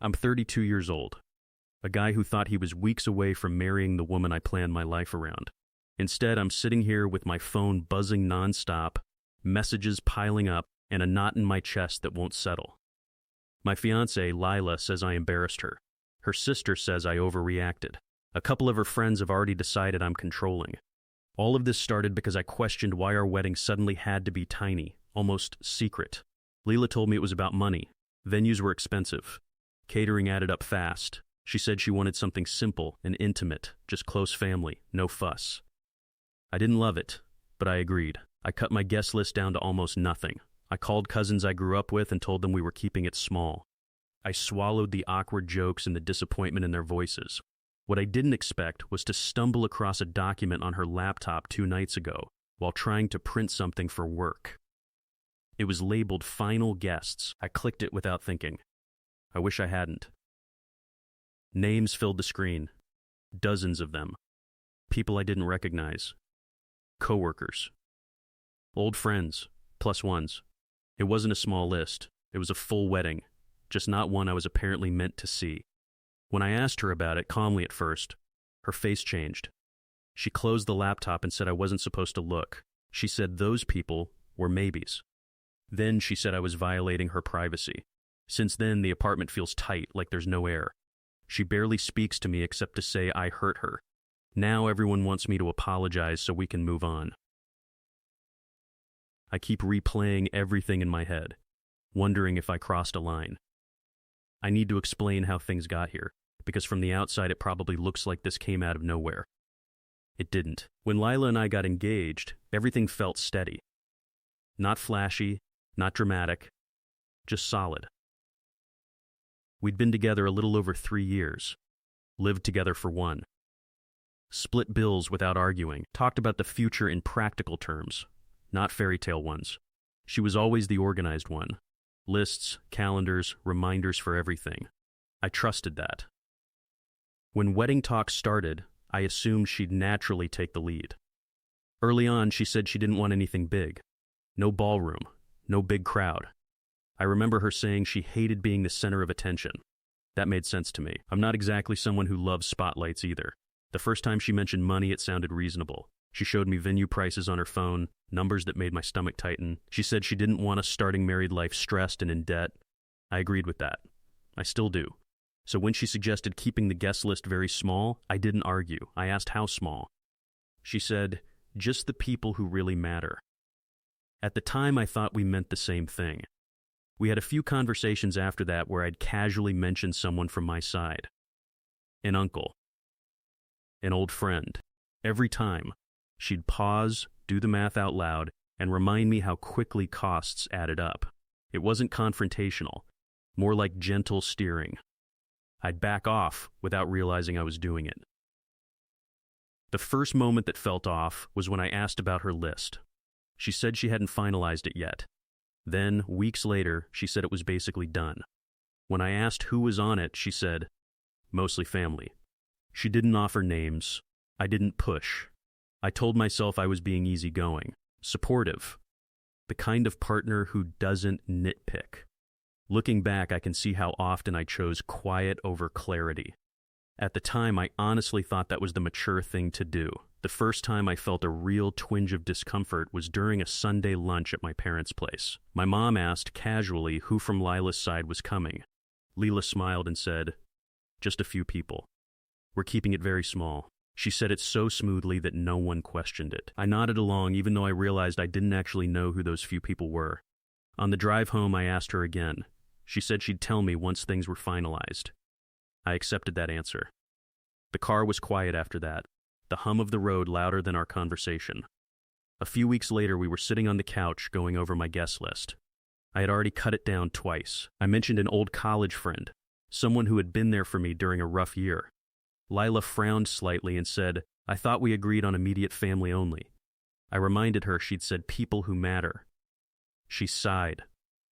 I'm 32 years old, a guy who thought he was weeks away from marrying the woman I planned my life around. Instead, I'm sitting here with my phone buzzing nonstop, messages piling up, and a knot in my chest that won't settle. My fiancée, Lila, says I embarrassed her. Her sister says I overreacted. A couple of her friends have already decided I'm controlling. All of this started because I questioned why our wedding suddenly had to be tiny, almost secret. Leela told me it was about money. Venues were expensive. Catering added up fast. She said she wanted something simple and intimate, just close family, no fuss. I didn't love it, but I agreed. I cut my guest list down to almost nothing. I called cousins I grew up with and told them we were keeping it small. I swallowed the awkward jokes and the disappointment in their voices. What I didn't expect was to stumble across a document on her laptop 2 nights ago while trying to print something for work. It was labeled Final Guests. I clicked it without thinking. I wish I hadn't. Names filled the screen. Dozens of them. People I didn't recognize. Coworkers. Old friends, plus ones. It wasn't a small list. It was a full wedding, just not one I was apparently meant to see. When I asked her about it, calmly at first, her face changed. She closed the laptop and said I wasn't supposed to look. She said those people were maybes. Then she said I was violating her privacy. Since then, the apartment feels tight, like there's no air. She barely speaks to me except to say I hurt her. Now everyone wants me to apologize so we can move on. I keep replaying everything in my head, wondering if I crossed a line. I need to explain how things got here, because from the outside it probably looks like this came out of nowhere. It didn't. When Lila and I got engaged, everything felt steady. Not flashy, not dramatic, just solid. We'd been together a little over 3 years, lived together for 1. Split bills without arguing, talked about the future in practical terms, not fairy tale ones. She was always the organized one. Lists, calendars, reminders for everything. I trusted that. When wedding talks started, I assumed she'd naturally take the lead. Early on, she said she didn't want anything big. No ballroom, no big crowd. I remember her saying she hated being the center of attention. That made sense to me. I'm not exactly someone who loves spotlights either. The first time she mentioned money, it sounded reasonable. She showed me venue prices on her phone, numbers that made my stomach tighten. She said she didn't want us starting married life stressed and in debt. I agreed with that. I still do. So when she suggested keeping the guest list very small, I didn't argue. I asked how small. She said, just the people who really matter. At the time, I thought we meant the same thing. We had a few conversations after that where I'd casually mentioned someone from my side. An uncle. An old friend. Every time, she'd pause, do the math out loud, and remind me how quickly costs added up. It wasn't confrontational, more like gentle steering. I'd back off without realizing I was doing it. The first moment that felt off was when I asked about her list. She said she hadn't finalized it yet. Then, weeks later, she said it was basically done. When I asked who was on it, she said, mostly family. She didn't offer names. I didn't push. I told myself I was being easygoing, supportive, the kind of partner who doesn't nitpick. Looking back, I can see how often I chose quiet over clarity. At the time, I honestly thought that was the mature thing to do. The first time I felt a real twinge of discomfort was during a Sunday lunch at my parents' place. My mom asked casually who from Lila's side was coming. Leela smiled and said, just a few people. We're keeping it very small. She said it so smoothly that no one questioned it. I nodded along even though I realized I didn't actually know who those few people were. On the drive home, I asked her again. She said she'd tell me once things were finalized. I accepted that answer. The car was quiet after that, the hum of the road louder than our conversation. A few weeks later, we were sitting on the couch going over my guest list. I had already cut it down twice. I mentioned an old college friend, someone who had been there for me during a rough year. Lila frowned slightly and said, I thought we agreed on immediate family only. I reminded her she'd said people who matter. She sighed,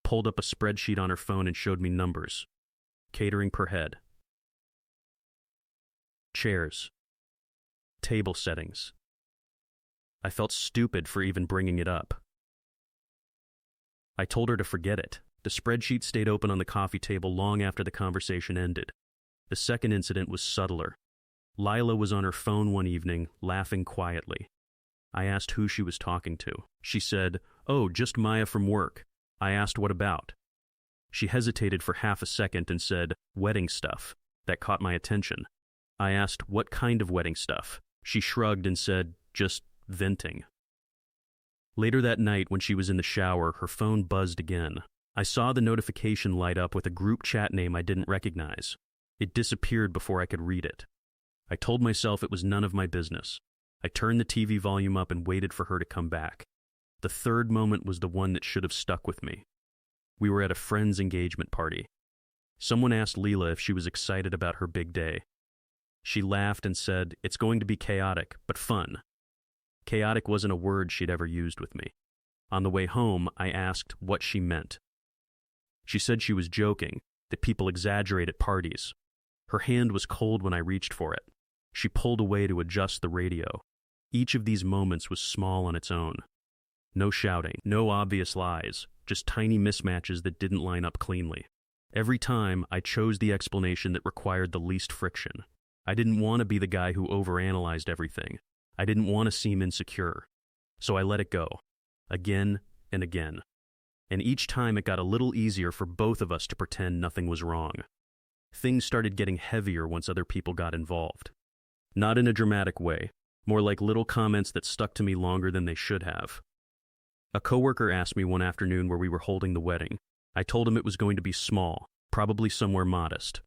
pulled up a spreadsheet on her phone and showed me numbers. Catering per head. Chairs. Table settings. I felt stupid for even bringing it up. I told her to forget it. The spreadsheet stayed open on the coffee table long after the conversation ended. The second incident was subtler. Lila was on her phone one evening, laughing quietly. I asked who she was talking to. She said, "Oh, just Maya from work." I asked what about. She hesitated for half a second and said, "Wedding stuff." That caught my attention. I asked, "What kind of wedding stuff?" She shrugged and said, "Just venting." Later that night, when she was in the shower, her phone buzzed again. I saw the notification light up with a group chat name I didn't recognize. It disappeared before I could read it. I told myself it was none of my business. I turned the TV volume up and waited for her to come back. The third moment was the one that should have stuck with me. We were at a friend's engagement party. Someone asked Leela if she was excited about her big day. She laughed and said, "It's going to be chaotic, but fun." Chaotic wasn't a word she'd ever used with me. On the way home, I asked what she meant. She said she was joking, that people exaggerate at parties. Her hand was cold when I reached for it. She pulled away to adjust the radio. Each of these moments was small on its own. No shouting, no obvious lies, just tiny mismatches that didn't line up cleanly. Every time, I chose the explanation that required the least friction. I didn't want to be the guy who overanalyzed everything. I didn't want to seem insecure. So I let it go. Again and again. And each time it got a little easier for both of us to pretend nothing was wrong. Things started getting heavier once other people got involved. Not in a dramatic way, more like little comments that stuck to me longer than they should have. A coworker asked me one afternoon where we were holding the wedding. I told him it was going to be small, probably somewhere modest.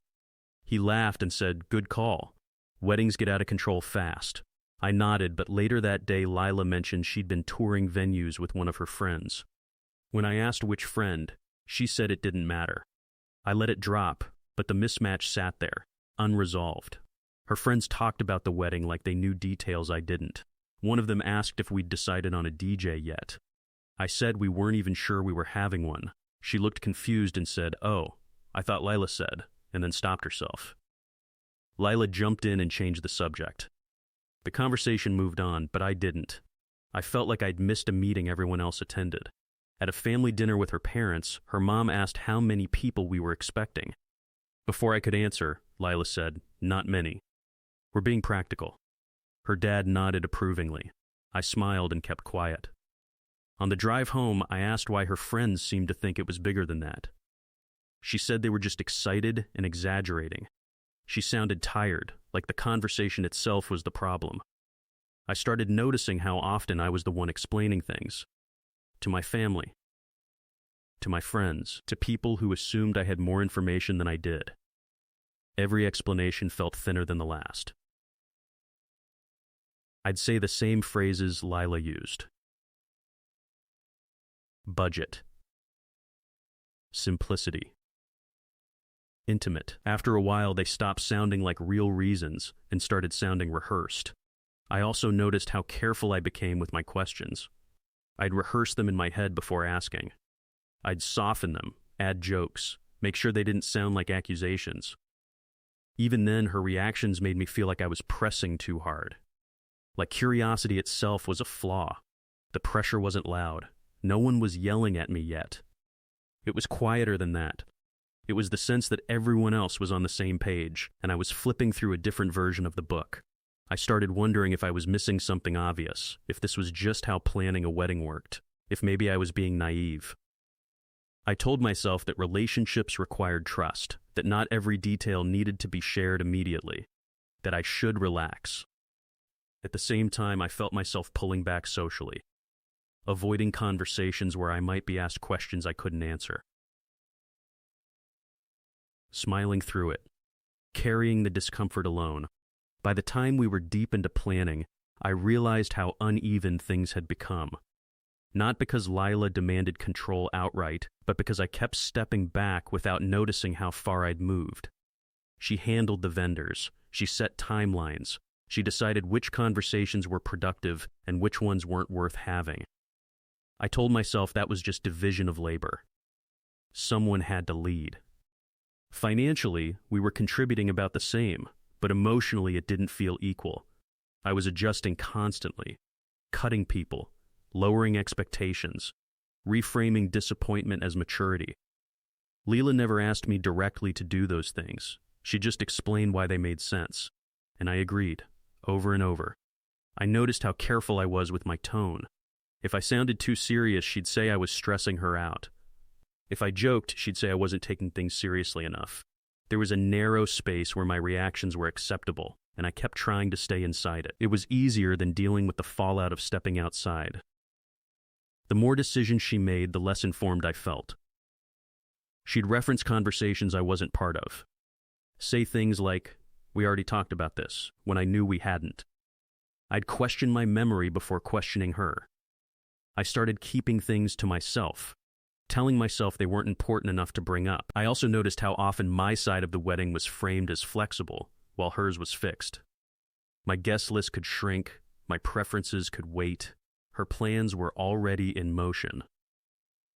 He laughed and said, "Good call. Weddings get out of control fast." I nodded, but later that day Lila mentioned she'd been touring venues with one of her friends. When I asked which friend, she said it didn't matter. I let it drop, but the mismatch sat there, unresolved. Her friends talked about the wedding like they knew details I didn't. One of them asked if we'd decided on a DJ yet. I said we weren't even sure we were having one. She looked confused and said, "Oh, I thought Lila said," and then stopped herself. Lila jumped in and changed the subject. The conversation moved on, but I didn't. I felt like I'd missed a meeting everyone else attended. At a family dinner with her parents, her mom asked how many people we were expecting. Before I could answer, Lila said, "Not many. We're being practical." Her dad nodded approvingly. I smiled and kept quiet. On the drive home, I asked why her friends seemed to think it was bigger than that. She said they were just excited and exaggerating. She sounded tired, like the conversation itself was the problem. I started noticing how often I was the one explaining things. To my family. To my friends. To people who assumed I had more information than I did. Every explanation felt thinner than the last. I'd say the same phrases Lila used. Budget. Simplicity. Intimate. After a while, they stopped sounding like real reasons and started sounding rehearsed. I also noticed how careful I became with my questions. I'd rehearse them in my head before asking. I'd soften them, add jokes, make sure they didn't sound like accusations. Even then, her reactions made me feel like I was pressing too hard. Like curiosity itself was a flaw. The pressure wasn't loud. No one was yelling at me yet. It was quieter than that. It was the sense that everyone else was on the same page, and I was flipping through a different version of the book. I started wondering if I was missing something obvious, if this was just how planning a wedding worked, if maybe I was being naive. I told myself that relationships required trust, that not every detail needed to be shared immediately, that I should relax. At the same time, I felt myself pulling back socially, avoiding conversations where I might be asked questions I couldn't answer. Smiling through it, carrying the discomfort alone. By the time we were deep into planning, I realized how uneven things had become. Not because Lila demanded control outright, but because I kept stepping back without noticing how far I'd moved. She handled the vendors. She set timelines. She decided which conversations were productive and which ones weren't worth having. I told myself that was just division of labor. Someone had to lead. Financially, we were contributing about the same, but emotionally it didn't feel equal. I was adjusting constantly, cutting people, lowering expectations, reframing disappointment as maturity. Leela never asked me directly to do those things. She just explained why they made sense. And I agreed, over and over. I noticed how careful I was with my tone. If I sounded too serious, she'd say I was stressing her out. If I joked, she'd say I wasn't taking things seriously enough. There was a narrow space where my reactions were acceptable, and I kept trying to stay inside it. It was easier than dealing with the fallout of stepping outside. The more decisions she made, the less informed I felt. She'd reference conversations I wasn't part of. Say things like, "We already talked about this," when I knew we hadn't. I'd question my memory before questioning her. I started keeping things to myself, telling myself they weren't important enough to bring up. I also noticed how often my side of the wedding was framed as flexible, while hers was fixed. My guest list could shrink, my preferences could wait. Her plans were already in motion.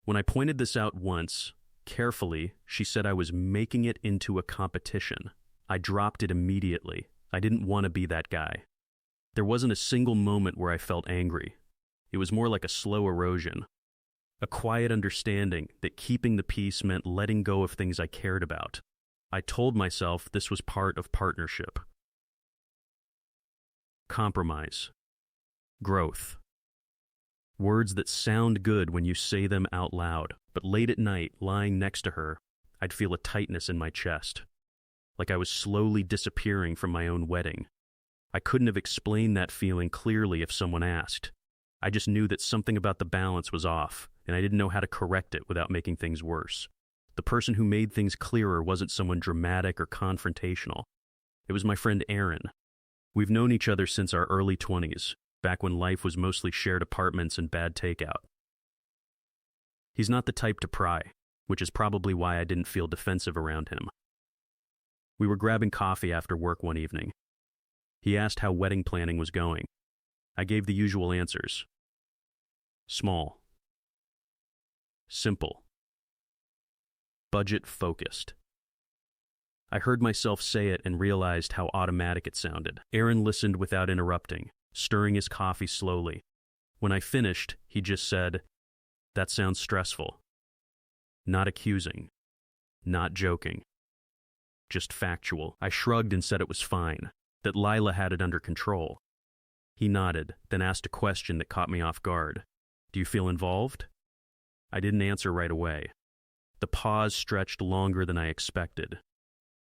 When I pointed this out once, carefully, she said I was making it into a competition. I dropped it immediately. I didn't want to be that guy. There wasn't a single moment where I felt angry. It was more like a slow erosion. A quiet understanding that keeping the peace meant letting go of things I cared about. I told myself this was part of partnership. Compromise. Growth. Words that sound good when you say them out loud, but late at night, lying next to her, I'd feel a tightness in my chest, like I was slowly disappearing from my own wedding. I couldn't have explained that feeling clearly if someone asked. I just knew that something about the balance was off, and I didn't know how to correct it without making things worse. The person who made things clearer wasn't someone dramatic or confrontational. It was my friend Aaron. We've known each other since our early 20s, back when life was mostly shared apartments and bad takeout. He's not the type to pry, which is probably why I didn't feel defensive around him. We were grabbing coffee after work one evening. He asked how wedding planning was going. I gave the usual answers. Small. Simple. Budget-focused. I heard myself say it and realized how automatic it sounded. Aaron listened without interrupting, stirring his coffee slowly. When I finished, he just said, "That sounds stressful." Not accusing. Not joking. Just factual. I shrugged and said it was fine, that Lila had it under control. He nodded, then asked a question that caught me off guard. "Do you feel involved?" I didn't answer right away. The pause stretched longer than I expected.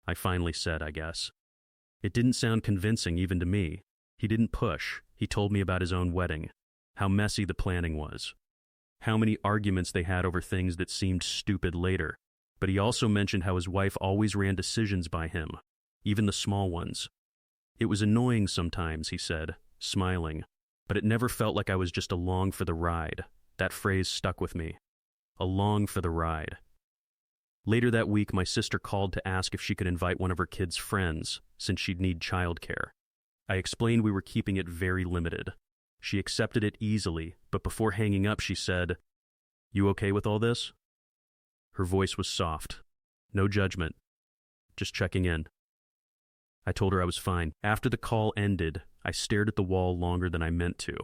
I finally said, I guess. It didn't sound convincing even to me. He didn't push. He told me about his own wedding, how messy the planning was, how many arguments they had over things that seemed stupid later. But he also mentioned how his wife always ran decisions by him, even the small ones. It was annoying sometimes, he said, smiling, but it never felt like I was just along for the ride. That phrase stuck with me. Along for the ride. Later that week, my sister called to ask if she could invite one of her kids' friends, since she'd need childcare. I explained we were keeping it very limited. She accepted it easily, but before hanging up, she said, "You okay with all this?" Her voice was soft. No judgment. Just checking in. I told her I was fine. After the call ended, I stared at the wall longer than I meant to.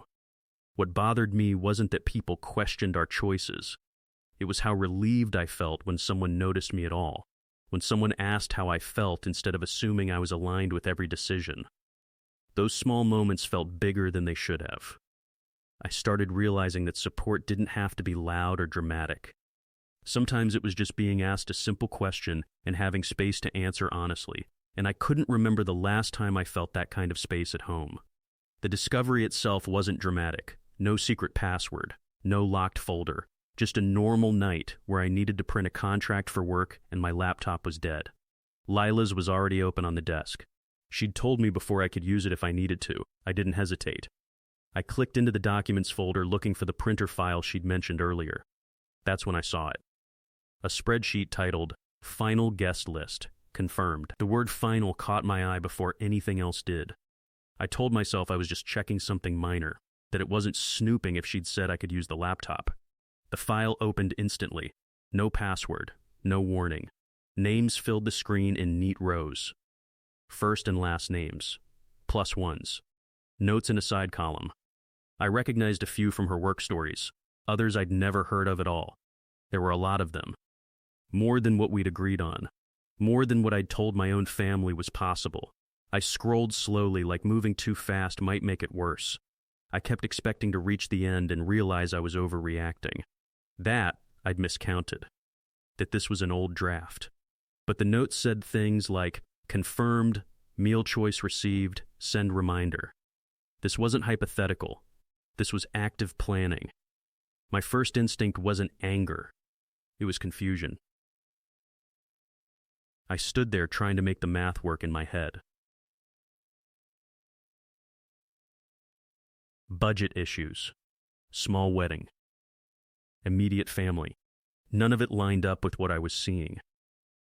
What bothered me wasn't that people questioned our choices. It was how relieved I felt when someone noticed me at all, when someone asked how I felt instead of assuming I was aligned with every decision. Those small moments felt bigger than they should have. I started realizing that support didn't have to be loud or dramatic. Sometimes it was just being asked a simple question and having space to answer honestly, and I couldn't remember the last time I felt that kind of space at home. The discovery itself wasn't dramatic. No secret password, no locked folder. Just a normal night where I needed to print a contract for work and my laptop was dead. Lila's was already open on the desk. She'd told me before I could use it if I needed to. I didn't hesitate. I clicked into the documents folder looking for the printer file she'd mentioned earlier. That's when I saw it. A spreadsheet titled, "Final Guest List, Confirmed." The word final caught my eye before anything else did. I told myself I was just checking something minor, that it wasn't snooping if she'd said I could use the laptop. The file opened instantly. No password, no warning. Names filled the screen in neat rows. First and last names, +1s. Notes in a side column. I recognized a few from her work stories, others I'd never heard of at all. There were a lot of them. More than what we'd agreed on. More than what I'd told my own family was possible. I scrolled slowly, like moving too fast might make it worse. I kept expecting to reach the end and realize I was overreacting. That I'd miscounted. That this was an old draft. But the note said things like, confirmed, meal choice received, send reminder. This wasn't hypothetical. This was active planning. My first instinct wasn't anger. It was confusion. I stood there trying to make the math work in my head. Budget issues. Small wedding. Immediate family. None of it lined up with what I was seeing.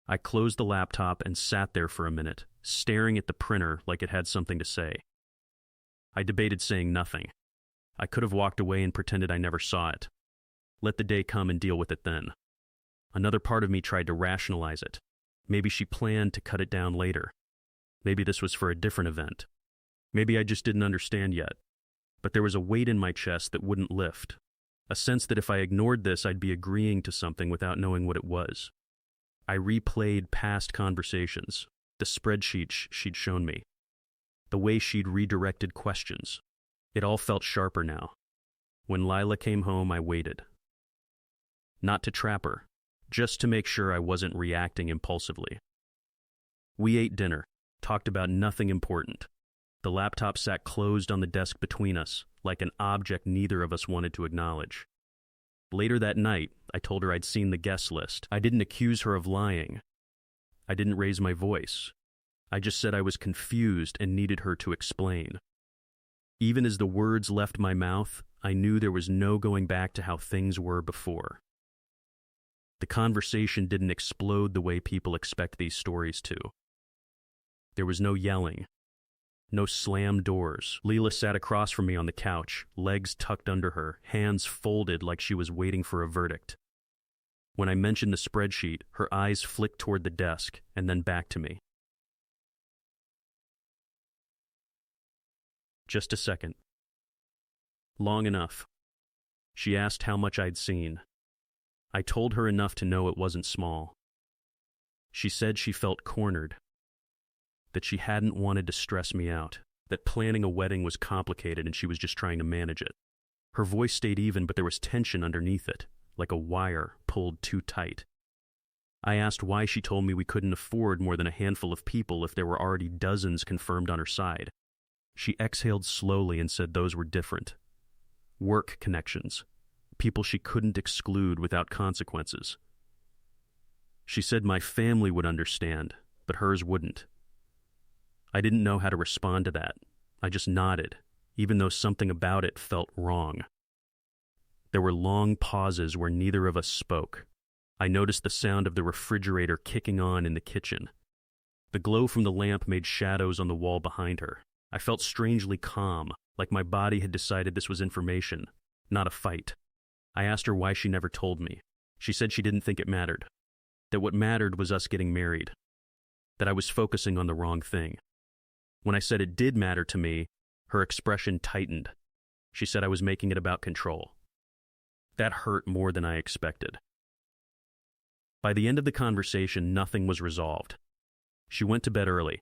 I closed the laptop and sat there for a minute, staring at the printer like it had something to say. I debated saying nothing. I could have walked away and pretended I never saw it. Let the day come and deal with it then. Another part of me tried to rationalize it. Maybe she planned to cut it down later. Maybe this was for a different event. Maybe I just didn't understand yet. But there was a weight in my chest that wouldn't lift. A sense that if I ignored this, I'd be agreeing to something without knowing what it was. I replayed past conversations, the spreadsheets she'd shown me, the way she'd redirected questions. It all felt sharper now. When Lila came home, I waited. Not to trap her, just to make sure I wasn't reacting impulsively. We ate dinner, talked about nothing important. The laptop sat closed on the desk between us, like an object neither of us wanted to acknowledge. Later that night, I told her I'd seen the guest list. I didn't accuse her of lying. I didn't raise my voice. I just said I was confused and needed her to explain. Even as the words left my mouth, I knew there was no going back to how things were before. The conversation didn't explode the way people expect these stories to. There was no yelling. No slammed doors. Leela sat across from me on the couch, legs tucked under her, hands folded like she was waiting for a verdict. When I mentioned the spreadsheet, her eyes flicked toward the desk and then back to me. Just a second. Long enough. She asked how much I'd seen. I told her enough to know it wasn't small. She said she felt cornered. That she hadn't wanted to stress me out, that planning a wedding was complicated and she was just trying to manage it. Her voice stayed even, but there was tension underneath it, like a wire pulled too tight. I asked why she told me we couldn't afford more than a handful of people if there were already dozens confirmed on her side. She exhaled slowly and said those were different. Work connections. People she couldn't exclude without consequences. She said my family would understand, but hers wouldn't. I didn't know how to respond to that. I just nodded, even though something about it felt wrong. There were long pauses where neither of us spoke. I noticed the sound of the refrigerator kicking on in the kitchen. The glow from the lamp made shadows on the wall behind her. I felt strangely calm, like my body had decided this was information, not a fight. I asked her why she never told me. She said she didn't think it mattered. That what mattered was us getting married. That I was focusing on the wrong thing. When I said it did matter to me, her expression tightened. She said I was making it about control. That hurt more than I expected. By the end of the conversation, nothing was resolved. She went to bed early.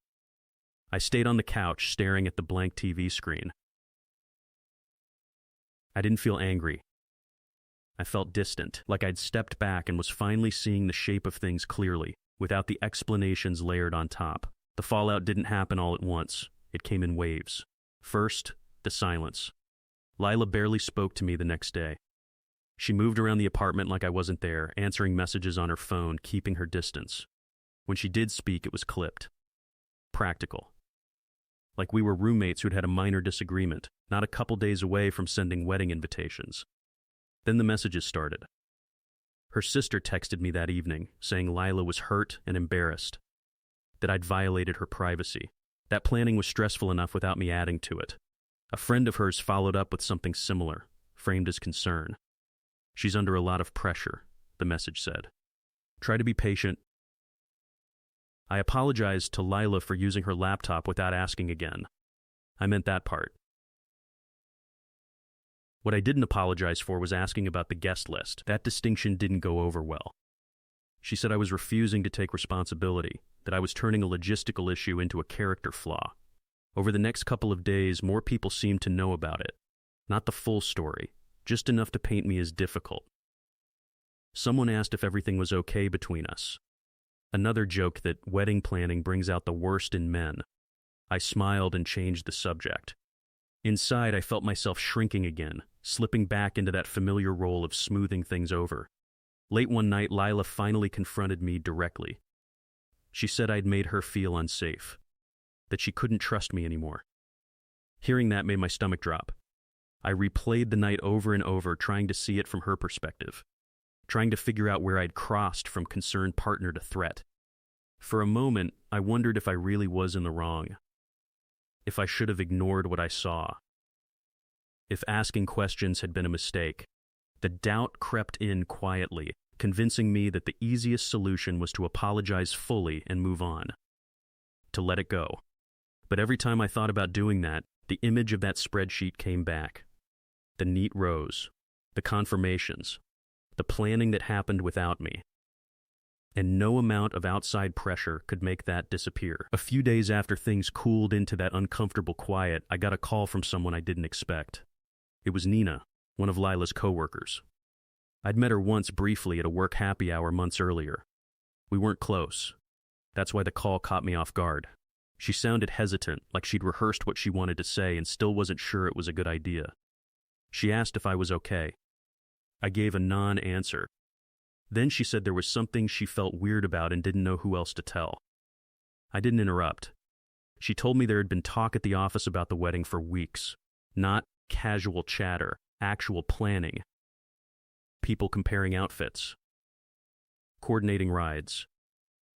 I stayed on the couch staring at the blank TV screen. I didn't feel angry. I felt distant, like I'd stepped back and was finally seeing the shape of things clearly, without the explanations layered on top. The fallout didn't happen all at once. It came in waves. First, the silence. Lila barely spoke to me the next day. She moved around the apartment like I wasn't there, answering messages on her phone, keeping her distance. When she did speak, it was clipped. Practical. Like we were roommates who'd had a minor disagreement, not a couple days away from sending wedding invitations. Then the messages started. Her sister texted me that evening, saying Lila was hurt and embarrassed. That I'd violated her privacy. That planning was stressful enough without me adding to it. A friend of hers followed up with something similar, framed as concern. She's under a lot of pressure, the message said. Try to be patient. I apologized to Lila for using her laptop without asking again. I meant that part. What I didn't apologize for was asking about the guest list. That distinction didn't go over well. She said I was refusing to take responsibility, that I was turning a logistical issue into a character flaw. Over the next couple of days, more people seemed to know about it. Not the full story, just enough to paint me as difficult. Someone asked if everything was okay between us. Another joked that wedding planning brings out the worst in men. I smiled and changed the subject. Inside, I felt myself shrinking again, slipping back into that familiar role of smoothing things over. Late one night, Lila finally confronted me directly. She said I'd made her feel unsafe, that she couldn't trust me anymore. Hearing that made my stomach drop. I replayed the night over and over, trying to see it from her perspective, trying to figure out where I'd crossed from concerned partner to threat. For a moment, I wondered if I really was in the wrong, if I should have ignored what I saw, if asking questions had been a mistake. The doubt crept in quietly, convincing me that the easiest solution was to apologize fully and move on, to let it go. But every time I thought about doing that, the image of that spreadsheet came back. The neat rows, the confirmations, the planning that happened without me. And no amount of outside pressure could make that disappear. A few days after things cooled into that uncomfortable quiet, I got a call from someone I didn't expect. It was Nina, one of Lila's coworkers. I'd met her once briefly at a work happy hour months earlier. We weren't close. That's why the call caught me off guard. She sounded hesitant, like she'd rehearsed what she wanted to say and still wasn't sure it was a good idea. She asked if I was okay. I gave a non-answer. Then she said there was something she felt weird about and didn't know who else to tell. I didn't interrupt. She told me there had been talk at the office about the wedding for weeks. Not casual chatter, actual planning. People comparing outfits, coordinating rides,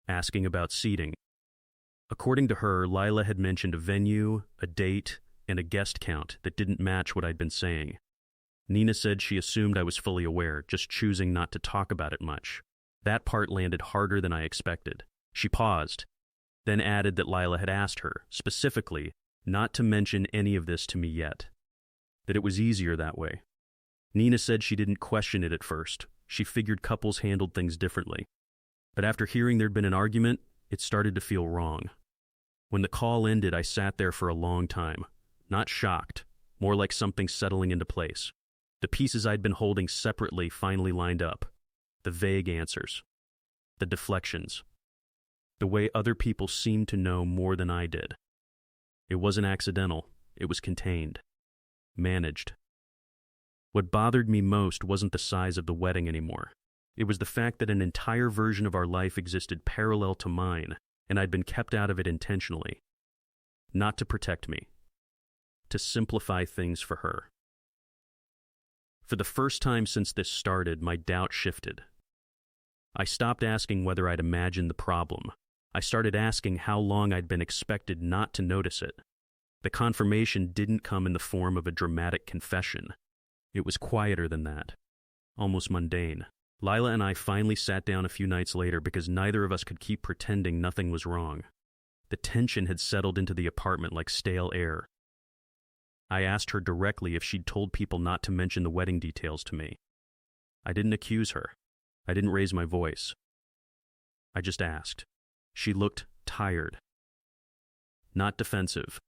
asking about seating. According to her, Lila had mentioned a venue, a date, and a guest count that didn't match what I'd been saying. Nina said she assumed I was fully aware, just choosing not to talk about it much. That part landed harder than I expected. She paused, then added that Lila had asked her, specifically, not to mention any of this to me yet, that it was easier that way. Nina said she didn't question it at first. She figured couples handled things differently. But after hearing there'd been an argument, it started to feel wrong. When the call ended, I sat there for a long time, not shocked, more like something settling into place. The pieces I'd been holding separately finally lined up. The vague answers. The deflections. The way other people seemed to know more than I did. It wasn't accidental. It was contained. Managed. What bothered me most wasn't the size of the wedding anymore. It was the fact that an entire version of our life existed parallel to mine, and I'd been kept out of it intentionally. Not to protect me. To simplify things for her. For the first time since this started, my doubt shifted. I stopped asking whether I'd imagined the problem. I started asking how long I'd been expected not to notice it. The confirmation didn't come in the form of a dramatic confession. It was quieter than that, almost mundane. Lila and I finally sat down a few nights later because neither of us could keep pretending nothing was wrong. The tension had settled into the apartment like stale air. I asked her directly if she'd told people not to mention the wedding details to me. I didn't accuse her. I didn't raise my voice. I just asked. She looked tired. Not defensive.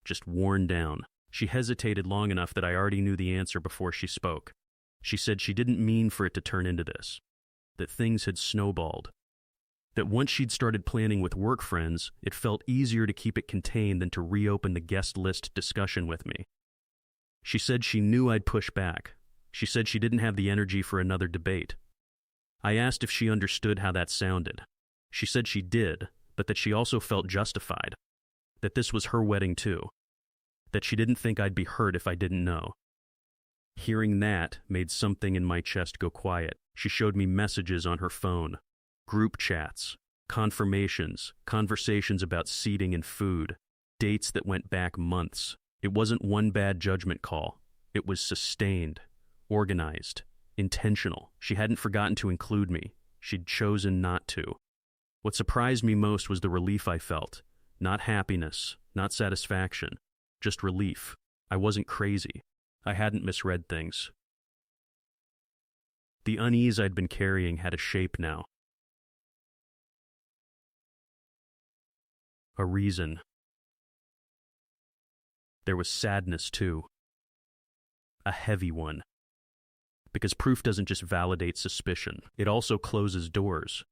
Just worn down. She hesitated long enough that I already knew the answer before she spoke. She said she didn't mean for it to turn into this. That things had snowballed. That once she'd started planning with work friends, it felt easier to keep it contained than to reopen the guest list discussion with me. She said she knew I'd push back. She said she didn't have the energy for another debate. I asked if she understood how that sounded. She said she did, but that she also felt justified. That this was her wedding too. That she didn't think I'd be hurt if I didn't know. Hearing that made something in my chest go quiet. She showed me messages on her phone. Group chats, confirmations, conversations about seating and food, dates that went back months. It wasn't one bad judgment call. It was sustained, organized, intentional. She hadn't forgotten to include me. She'd chosen not to. What surprised me most was the relief I felt. Not happiness, not satisfaction, just relief. I wasn't crazy. I hadn't misread things. The unease I'd been carrying had a shape now. a reason. There was sadness, too. A heavy one. Because proof doesn't just validate suspicion, it also closes doors.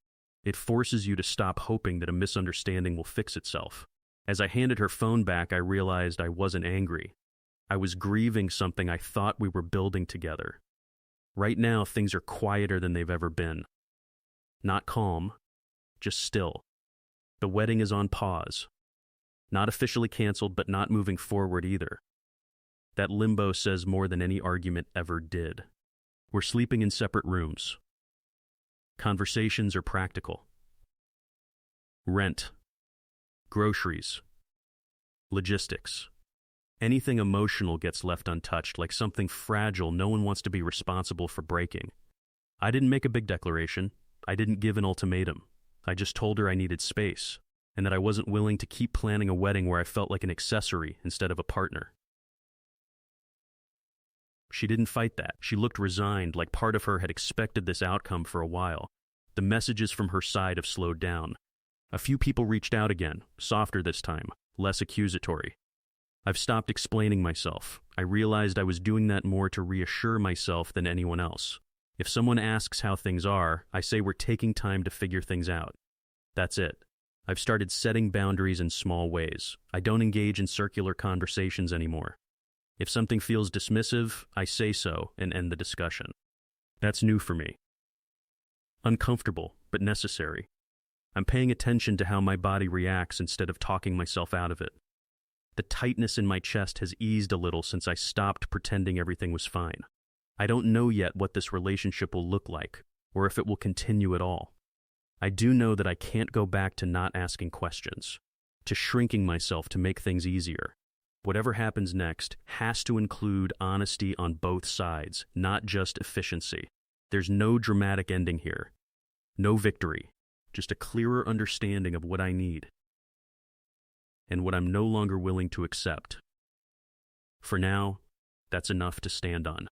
It forces you to stop hoping that a misunderstanding will fix itself. As I handed her phone back, I realized I wasn't angry. I was grieving something I thought we were building together. Right now, things are quieter than they've ever been. Not calm, just still. The wedding is on pause. Not officially canceled, but not moving forward either. That limbo says more than any argument ever did. We're sleeping in separate rooms. Conversations are practical. Rent. Groceries. Logistics. Anything emotional gets left untouched, like something fragile no one wants to be responsible for breaking. I didn't make a big declaration. I didn't give an ultimatum. I just told her I needed space, and that I wasn't willing to keep planning a wedding where I felt like an accessory instead of a partner. She didn't fight that. She looked resigned, like part of her had expected this outcome for a while. The messages from her side have slowed down. A few people reached out again, softer this time, less accusatory. I've stopped explaining myself. I realized I was doing that more to reassure myself than anyone else. If someone asks how things are, I say we're taking time to figure things out. That's it. I've started setting boundaries in small ways. I don't engage in circular conversations anymore. If something feels dismissive, I say so and end the discussion. That's new for me. Uncomfortable, but necessary. I'm paying attention to how my body reacts instead of talking myself out of it. The tightness in my chest has eased a little since I stopped pretending everything was fine. I don't know yet what this relationship will look like, or if it will continue at all. I do know that I can't go back to not asking questions, to shrinking myself to make things easier. Whatever happens next has to include honesty on both sides, not just efficiency. There's no dramatic ending here. No victory, just a clearer understanding of what I need and what I'm no longer willing to accept. For now, that's enough to stand on.